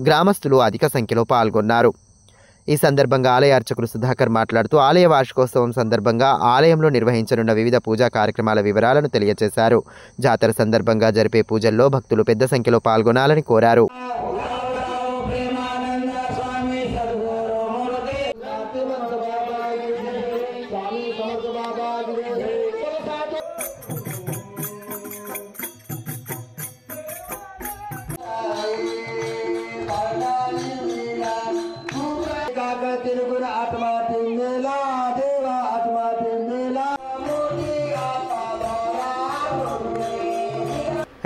గ్రామస్తులు అధిక సంఖ్యలో పాల్గొన్నారు. ఈ సందర్భంగా ఆలయ అర్చకులు సుధాకర్ మాట్లాడుతూ ఆలయ వార్షికోత్సవం సందర్భంగా ఆలయంలో నిర్వహించనున్న వివిధ పూజా కార్యక్రమాల వివరాలను తెలియజేశారు. జాతర సందర్భంగా జరిపే పూజల్లో భక్తులు పెద్ద సంఖ్యలో పాల్గొనాలని కోరారు.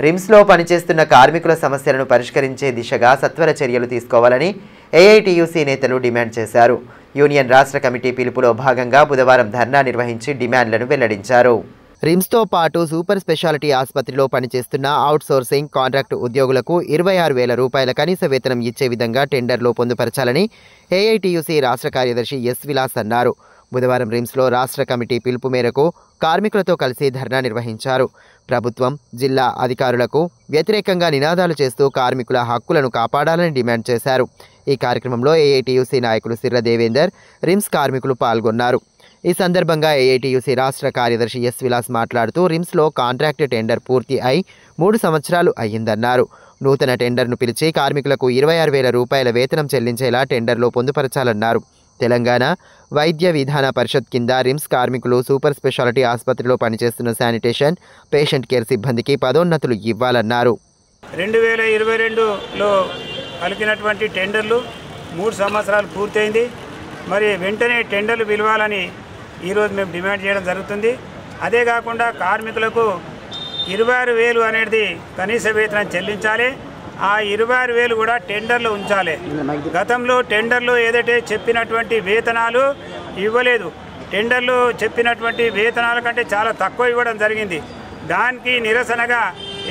రిమ్స్లో పనిచేస్తున్న కార్మికుల సమస్యలను పరిష్కరించే దిశగా సత్వర చర్యలు తీసుకోవాలని ఏఐటీయూసీ నేతలు డిమాండ్ చేశారు. యూనియన్ రాష్ట్ర కమిటీ పిలుపులో భాగంగా బుధవారం ధర్నా నిర్వహించి డిమాండ్లను వెల్లడించారు. రిమ్స్తో పాటు సూపర్ స్పెషాలిటీ ఆసుపత్రిలో పనిచేస్తున్న అవుట్సోర్సింగ్ కాంట్రాక్టు ఉద్యోగులకు 26,000 రూపాయల కనీస వేతనం ఇచ్చే విధంగా టెండర్లో పొందుపరచాలని ఏఐటీయూసీ రాష్ట్ర కార్యదర్శి ఎస్ విలాస్ అన్నారు. బుధవారం రిమ్స్లో రాష్ట్ర కమిటీ పిలుపు మేరకు కార్మికులతో కలిసి ధర్నా నిర్వహించారు. ప్రభుత్వం, జిల్లా అధికారులకు వ్యతిరేకంగా నినాదాలు చేస్తూ కార్మికుల హక్కులను కాపాడాలని డిమాండ్ చేశారు. ఈ కార్యక్రమంలో ఏఐటీయూసీ నాయకులు సిర్ర దేవేందర్, రిమ్స్ కార్మికులు పాల్గొన్నారు. ఈ సందర్భంగా ఏఐటీయూసీ రాష్ట్ర కార్యదర్శి ఎస్ విలాస్ మాట్లాడుతూ రిమ్స్లో కాంట్రాక్ట్ టెండర్ పూర్తి అయి 3 సంవత్సరాలు అయ్యిందన్నారు. నూతన టెండర్ను పిలిచి కార్మికులకు 26,000 రూపాయల వేతనం చెల్లించేలా టెండర్లో పొందుపరచాలన్నారు. తెలంగాణ వైద్య విధాన పరిషత్ కింద రిమ్స్ కార్మికులు సూపర్ స్పెషాలిటీ ఆసుపత్రిలో పనిచేస్తున్న శానిటేషన్, పేషెంట్ కేర్ సిబ్బందికి పదోన్నతులు ఇవ్వాలన్నారు. 2022లో కలిగినటువంటి టెండర్లు 3 సంవత్సరాలు పూర్తయింది. మరి వెంటనే టెండర్లు పిలవాలని ఈరోజు మేము డిమాండ్ చేయడం జరుగుతుంది. అదే కాకుండా కార్మికులకు 26,000 అనేది కనీస వేతనం చెల్లించాలి. ఆ 26,000 కూడా టెండర్లో ఉంచాలి. గతంలో టెండర్లో ఏదైతే చెప్పినటువంటి వేతనాలు ఇవ్వలేదు. టెండర్లు చెప్పినటువంటి వేతనాల కంటే చాలా తక్కువ ఇవ్వడం జరిగింది. దానికి నిరసనగా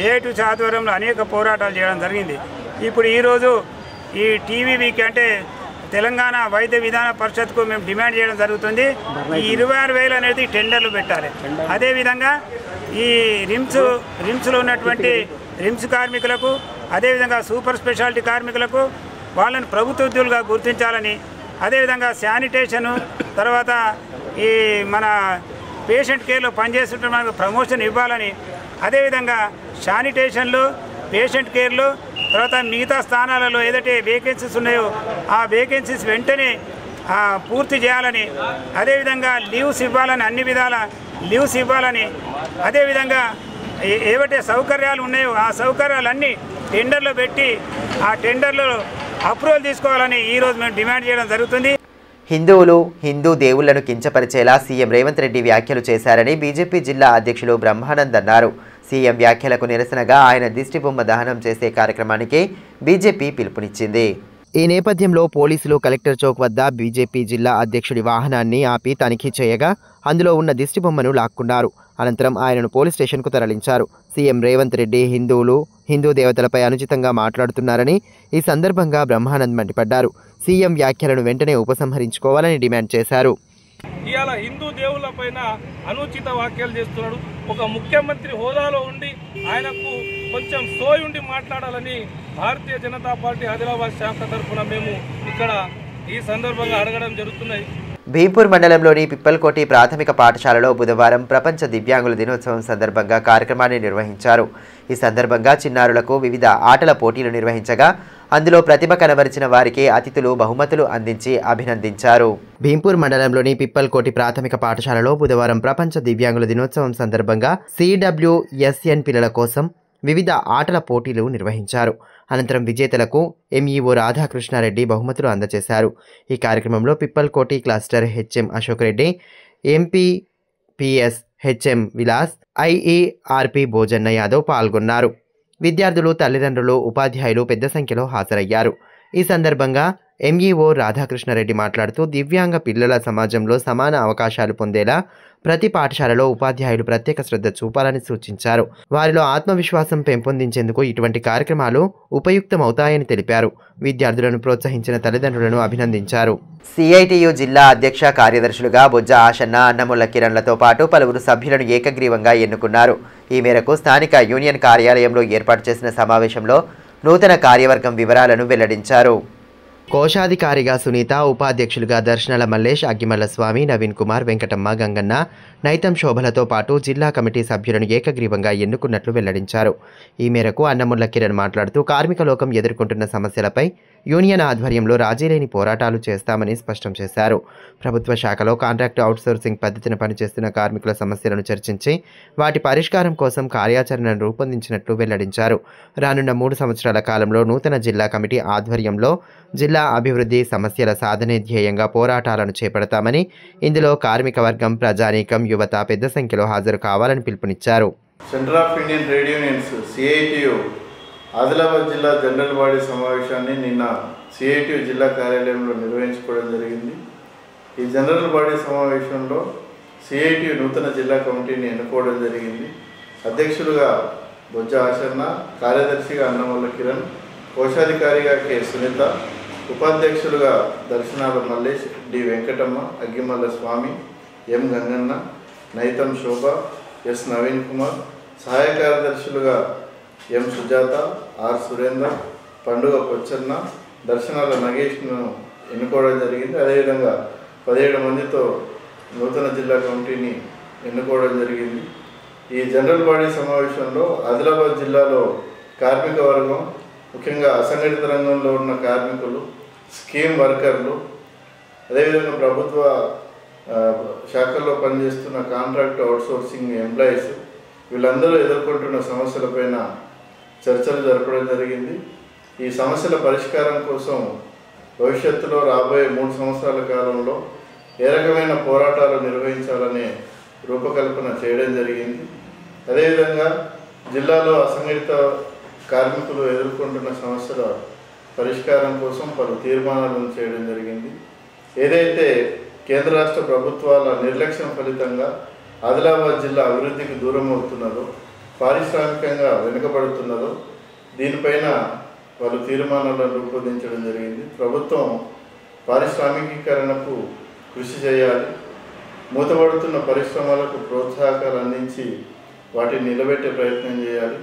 ఏఐటీయూసీ ఆధ్వర్యంలో అనేక పోరాటాలు చేయడం జరిగింది. ఇప్పుడు ఈరోజు ఈ టీవీవీకి అంటే తెలంగాణ వైద్య విధాన పరిషత్కు మేము డిమాండ్ చేయడం జరుగుతుంది. ఈ 26,000 అనేది టెండర్లు పెట్టాలి. అదేవిధంగా ఈ రిమ్స్లో ఉన్నటువంటి రిమ్స్ కార్మికులకు, అదేవిధంగా సూపర్ స్పెషాలిటీ కార్మికులకు వాళ్ళని ప్రభుత్వ ఉద్యోగులుగా గుర్తించాలని, అదేవిధంగా శానిటేషను, తర్వాత ఈ మన పేషెంట్ కేర్లో పనిచేస్తుంటే మనకు ప్రమోషన్ ఇవ్వాలని, అదేవిధంగా శానిటేషన్లో, పేషెంట్ కేర్లో, తర్వాత మిగతా స్థానాలలో ఏదైతే వేకెన్సీస్ ఉన్నాయో ఆ వేకెన్సీస్ వెంటనే పూర్తి చేయాలని, అదేవిధంగా లీవ్స్ ఇవ్వాలని, అన్ని విధాల లీవ్స్ ఇవ్వాలని, అదేవిధంగా ఏవైతే సౌకర్యాలు ఉన్నాయో ఆ సౌకర్యాలన్నీ టెండర్లో పెట్టి ఆ టెండర్లో అప్రూవల్ తీసుకోవాలని ఈరోజు మేము డిమాండ్ చేయడం జరుగుతుంది. హిందువులు, హిందూ దేవుళ్లను కించపరిచేలా సీఎం రేవంత్ రెడ్డి వ్యాఖ్యలు చేశారని బీజేపీ జిల్లా అధ్యక్షులు బ్రహ్మానంద్ అన్నారు. సీఎం వ్యాఖ్యలకు నిరసనగా ఆయన దిష్టిబొమ్మ దహనం చేసే కార్యక్రమానికి బీజేపీ పిలుపునిచ్చింది. ఈ నేపథ్యంలో పోలీసులు కలెక్టర్ చౌక్ వద్ద బీజేపీ జిల్లా అధ్యక్షుడి వాహనాన్ని ఆపి తనిఖీ చేయగా అందులో ఉన్న దిష్టిబొమ్మను లాక్కున్నారు. అనంతరం ఆయనను పోలీస్ స్టేషన్కు తరలించారు. సీఎం రేవంత్ రెడ్డి హిందువులు, హిందూ దేవతలపై అనుచితంగా మాట్లాడుతున్నారని ఈ సందర్భంగా బ్రహ్మానంద్ మండిపడ్డారు. సీఎం వ్యాఖ్యలను వెంటనే ఉపసంహరించుకోవాలని డిమాండ్ చేశారు. ఇవాళ హిందూ దేవుళ్ళ పైన అనుచిత వ్యాఖ్యలు చేస్తున్నాడు. ఒక ముఖ్యమంత్రి హోదాలో ఉండి ఆయనకు కొంచెం సోయి ఉండి మాట్లాడాలని భారతీయ జనతా పార్టీ ఆదిలాబాద్ శాఖ తరఫున మేము ఇక్కడ ఈ సందర్భంగా అడగడం జరుగుతున్నాయి. భీంపూర్ మండలంలోని పిప్పల్కోటి ప్రాథమిక పాఠశాలలో బుధవారం ప్రపంచ దివ్యాంగుల దినోత్సవం సందర్భంగా కార్యక్రమాన్ని నిర్వహించారు. ఈ సందర్భంగా చిన్నారులకు వివిధ ఆటల పోటీలు నిర్వహించగా అందులో ప్రతిభ కనబరిచిన వారికి అతిథులు బహుమతులు అందించి అభినందించారు. భీంపూర్ మండలంలోని పిప్పల్కోటి ప్రాథమిక పాఠశాలలో బుధవారం ప్రపంచ దివ్యాంగుల దినోత్సవం సందర్భంగా CWSN పిల్లల కోసం వివిధ ఆటల పోటీలు నిర్వహించారు. అనంతరం విజేతలకు ఎంఈఓ రాధాకృష్ణారెడ్డి బహుమతులు అందజేశారు. ఈ కార్యక్రమంలో Pippalkoti cluster HM Ashok Reddy, MPPS HM Vilas, IERP Bhojanna Yadav పాల్గొన్నారు. విద్యార్థులు, తల్లిదండ్రులు, ఉపాధ్యాయులు పెద్ద సంఖ్యలో హాజరయ్యారు. ఈ సందర్భంగా ఎంఈఓ రాధాకృష్ణారెడ్డి మాట్లాడుతూ దివ్యాంగ పిల్లల సమాజంలో సమాన అవకాశాలు పొందేలా ప్రతి పాఠశాలలో ఉపాధ్యాయులు ప్రత్యేక శ్రద్ధ చూపాలని సూచించారు. వారిలో ఆత్మవిశ్వాసం పెంపొందించేందుకు ఇటువంటి కార్యక్రమాలు ఉపయుక్తమవుతాయని తెలిపారు. విద్యార్థులను ప్రోత్సహించిన తల్లిదండ్రులను అభినందించారు. సిఐటియు జిల్లా అధ్యక్ష కార్యదర్శులుగా బొజ్జ ఆశన్న, అన్నముల కిరణ్లతో పాటు పలువురు సభ్యులను ఏకగ్రీవంగా ఎన్నుకున్నారు. ఈ మేరకు స్థానిక యూనియన్ కార్యాలయంలో ఏర్పాటు చేసిన సమావేశంలో నూతన కార్యవర్గం వివరాలను వెల్లడించారు. కోశాధికారిగా సునీత, ఉపాధ్యక్షులుగా దర్శనాల మల్లేష్, అగ్గిమల్ల స్వామి, నవీన్ కుమార్, వెంకటమ్మ, గంగన్న, నైతం శోభలతో పాటు జిల్లా కమిటీ సభ్యులను ఏకగ్రీవంగా ఎన్నుకున్నట్లు వెల్లడించారు. ఈ మేరకు అన్నముల కిరణ్ మాట్లాడుతూ కార్మిక లోకం ఎదుర్కొంటున్న సమస్యలపై యూనియన్ ఆధ్వర్యంలో రాజీలేని పోరాటాలు చేస్తామని స్పష్టం చేశారు. ప్రభుత్వ శాఖలో కాంట్రాక్ట్ అవుట్సోర్సింగ్ పద్ధతిని పనిచేస్తున్న కార్మికుల సమస్యలను చర్చించి వాటి పరిష్కారం కోసం కార్యాచరణను రూపొందించినట్లు వెల్లడించారు. రానున్న 3 సంవత్సరాల కాలంలో నూతన జిల్లా కమిటీ ఆధ్వర్యంలో జిల్లా అభివృద్ధి, సమస్యల సాధనే ధ్యేయంగా పోరాటాలను చేపడతామని, ఇందులో కార్మిక వర్గం, ప్రజానీకం, యువత పెద్ద సంఖ్యలో హాజరు కావాలని పిలుపునిచ్చారు. Centre of Indian trade unions CITU Adilabad జిల్లా జనరల్ బాడీ సమావేశాన్ని నిన్న సిఐటియు జిల్లా కార్యాలయంలో నిర్వహించుకోవడం జరిగింది. ఈ జనరల్ బాడీ సమావేశంలో సిఐటియు నూతన జిల్లా కమిటీని ఎన్నుకోవడం జరిగింది. అధ్యక్షులుగా బొజ్జ ఆశన్న, కార్యదర్శిగా అన్నముల కిరణ్, కోశాధికారిగా కె సునీత, ఉపాధ్యక్షులుగా దర్శనాల మల్లేష్, డి వెంకటమ్మ, అగ్గిమల్ల స్వామి, ఎం గంగన్న, నైతం శోభ, ఎస్ నవీన్ కుమార్, సహాయ కార్యదర్శులుగా ఎం సుజాత, ఆర్ సురేందర్, పండుగ పొచ్చన్న, దర్శనాల నగేష్ను ఎన్నుకోవడం జరిగింది. అదేవిధంగా 17 మందితో నూతన జిల్లా కమిటీని ఎన్నుకోవడం జరిగింది. ఈ జనరల్ బాడీ సమావేశంలో ఆదిలాబాద్ జిల్లాలో కార్మిక వర్గం, ముఖ్యంగా అసంఘటిత రంగంలో ఉన్న కార్మికులు, స్కీమ్ వర్కర్లు, అదేవిధంగా ప్రభుత్వ శాఖల్లో పనిచేస్తున్న కాంట్రాక్ట్ అవుట్సోర్సింగ్ ఎంప్లాయీస్, వీళ్ళందరూ ఎదుర్కొంటున్న సమస్యలపైన చర్చలు జరపడం జరిగింది. ఈ సమస్యల పరిష్కారం కోసం భవిష్యత్తులో రాబోయే 3 సంవత్సరాల కాలంలో ఏ రకమైన పోరాటాలు నిర్వహించాలనే రూపకల్పన చేయడం జరిగింది. అదేవిధంగా జిల్లాలో అసంఘటిత కార్మికులు ఎదుర్కొంటున్న సమస్యల పరిష్కారం కోసం పలు తీర్మానాలను చేయడం జరిగింది. ఏదైతే కేంద్ర రాష్ట్ర ప్రభుత్వాల నిర్లక్ష్యం ఫలితంగా ఆదిలాబాద్ జిల్లా అభివృద్ధికి దూరం అవుతున్నదో, పారిశ్రామికంగా వెనుకబడుతున్నదో, దీనిపైన పలు తీర్మానాలను రూపొందించడం జరిగింది. ప్రభుత్వం పారిశ్రామికీకరణకు కృషి చేయాలి, మూతపడుతున్న పరిశ్రమలకు ప్రోత్సాహకాలు అందించి వాటిని నిలబెట్టే ప్రయత్నం చేయాలి,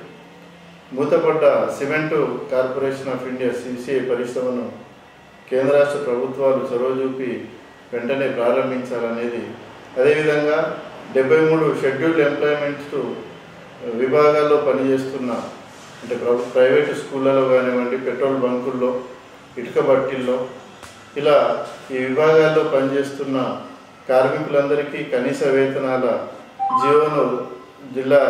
మూతపడ్డ cement corporation of India CCI పరిశ్రమను కేంద్ర రాష్ట్ర ప్రభుత్వాలు చొరవ చూపి వెంటనే ప్రారంభించాలనేది, అదేవిధంగా 73 షెడ్యూల్డ్ ఎంప్లాయ్మెంట్స్ విభాగాల్లో పనిచేస్తున్న అంటే ప్రైవేటు స్కూళ్ళలో కానివ్వండి, పెట్రోల్ బంకుల్లో, ఇటుక బట్టీల్లో ఇలా ఈ విభాగాల్లో పనిచేస్తున్న కార్మికులందరికీ కనీస వేతనాల జీవోను జిల్లా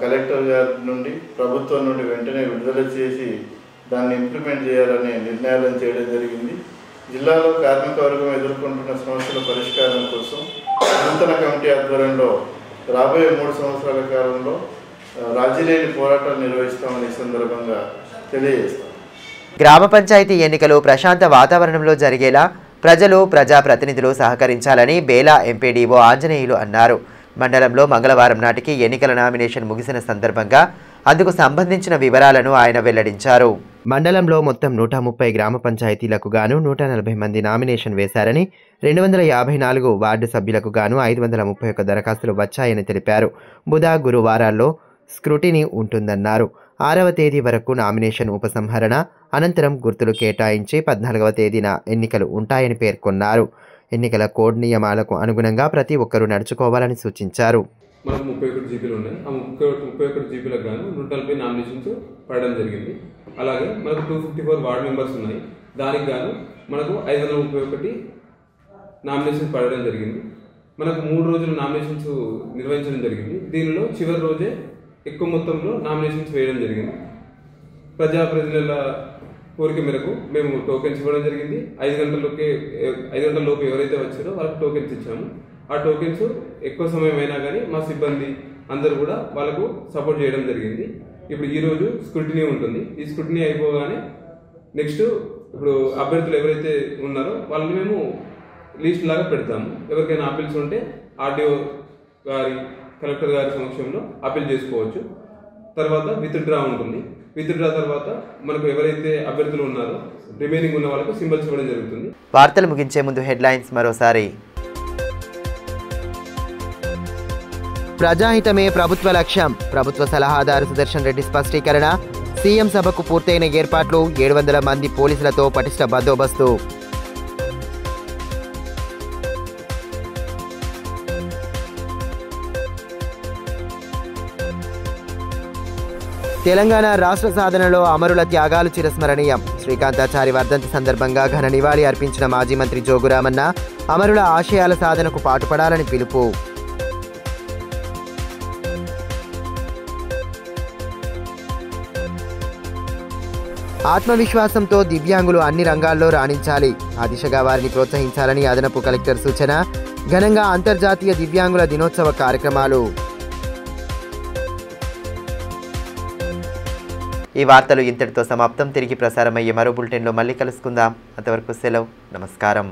కలెక్టర్ గారి నుండి ప్రభుత్వం నుండి వెంటనే విడుదల చేసి దాన్ని ఇంప్లిమెంట్ చేయాలనే నిర్ణయాలను చేయడం జరిగింది. జిల్లాలో కార్మిక వర్గం ఎదుర్కొంటున్న సమస్యల పరిష్కారం కోసం నూతన కమిటీ ఆధ్వర్యంలో రాబోయే 3 సంవత్సరాల కాలంలో రాజీలేని పోరాటాలు నిర్వహిస్తామని సందర్భంగా తెలియజేస్తాం. గ్రామ పంచాయతీ ఎన్నికలు ప్రశాంత వాతావరణంలో జరిగేలా ప్రజలు, ప్రజాప్రతినిధులు సహకరించాలని బేలా ఎంపీడీఓ ఆంజనేయులు అన్నారు. మండలంలో మంగళవారం నాటికి ఎన్నికల నామినేషన్ ముగిసిన సందర్భంగా అందుకు సంబంధించిన వివరాలను ఆయన వెల్లడించారు. మండలంలో మొత్తం 130 గ్రామ పంచాయతీలకు గాను 140 మంది నామినేషన్ వేశారని, 254 వార్డు సభ్యులకు గాను 531 దరఖాస్తులు వచ్చాయని తెలిపారు. బుధ, గురువారాల్లో స్క్రూటినీ ఉంటుందన్నారు. 6వ తేదీ వరకు నామినేషన్ ఉపసంహరణ అనంతరం గుర్తులు కేటాయించి 14వ తేదీన ఎన్నికలు ఉంటాయని పేర్కొన్నారు. ఎన్నికల కోడ్ నియమాలకు అనుగుణంగా ప్రతి ఒక్కరూ నడుచుకోవాలని సూచించారు. మనకు 31 జీపీలు ఉన్నాయి. ఆ 31 జీపీలకు గాను 140 నామినేషన్స్ పడడం జరిగింది. అలాగే మనకు 254 వార్డు మెంబర్స్ ఉన్నాయి. దానికి గాను మనకు 531 నామినేషన్స్ పడడం జరిగింది. మనకు 3 రోజులు నామినేషన్స్ నిర్వహించడం జరిగింది. దీనిలో చివరి రోజే ఎక్కువ మొత్తంలో నామినేషన్స్ వేయడం జరిగింది. ప్రజాప్రతినిధుల కోరిక మేరకు మేము టోకెన్స్ ఇవ్వడం జరిగింది. 5 గంటల లోపు ఎవరైతే వచ్చారో వాళ్ళకి టోకెన్స్ ఇచ్చాము. ఆ టోకెన్స్ ఎక్కువ సమయం అయినా కానీ మా సిబ్బంది అందరూ కూడా వాళ్ళకు సపోర్ట్ చేయడం జరిగింది. ఇప్పుడు ఈరోజు స్క్రూటినీ ఉంటుంది. ఈ స్క్రూటినీ అయిపోగానే నెక్స్ట్ ఇప్పుడు అభ్యర్థులు ఎవరైతే ఉన్నారో వాళ్ళని మేము లిస్ట్ లాగా పెడతాము. ఎవరికైనా అప్పీల్స్ ఉంటే ఆర్డీఓ గారి, కలెక్టర్ గారి సమక్షంలో అప్పీల్ చేసుకోవచ్చు. తర్వాత విత్డ్రా ఉంటుంది. విత్డ్రా తర్వాత మనకు ఎవరైతే అభ్యర్థులు ఉన్నారో రిమైనింగ్ ఉన్న వాళ్ళకు సింబల్స్ ఇవ్వడం జరుగుతుంది. వార్తలు ముగించే ముందు హెడ్లైన్స్ మరోసారి. ప్రజాహితమే ప్రభుత్వ లక్ష్యం, ప్రభుత్వ సలహాదారు సుదర్శన్ రెడ్డి స్పష్టీకరణ. సీఎం సభకు పూర్తయిన ఏర్పాట్లు, 700 మంది పోలీసులతో పటిష్ట బందోబస్తు. తెలంగాణ రాష్ట్ర సాధనలో అమరుల త్యాగాలు చిరస్మరణీయం. శ్రీకాంతాచారి వర్ధంతి సందర్భంగా ఘన నివాళి అర్పించిన మాజీ మంత్రి జోగురామన్న అమరుల ఆశయాల సాధనకు పాటుపడాలని పిలుపు. ఆత్మవిశ్వాసంతో దివ్యాంగులు అన్ని రంగాల్లో రాణించాలి, ఆ దిశగా వారిని ప్రోత్సహించాలని అదనపు కలెక్టర్ సూచన. ఘనంగా అంతర్జాతీయ దివ్యాంగుల దినోత్సవ కార్యక్రమాలు. ఈ వార్తలు ఇంతటితో సమాప్తం. తిరిగి ప్రసారమయ్యే మరో బులెటిన్లో మళ్ళీ కలుసుకుందాం. అంతవరకు సెలవు. నమస్కారం.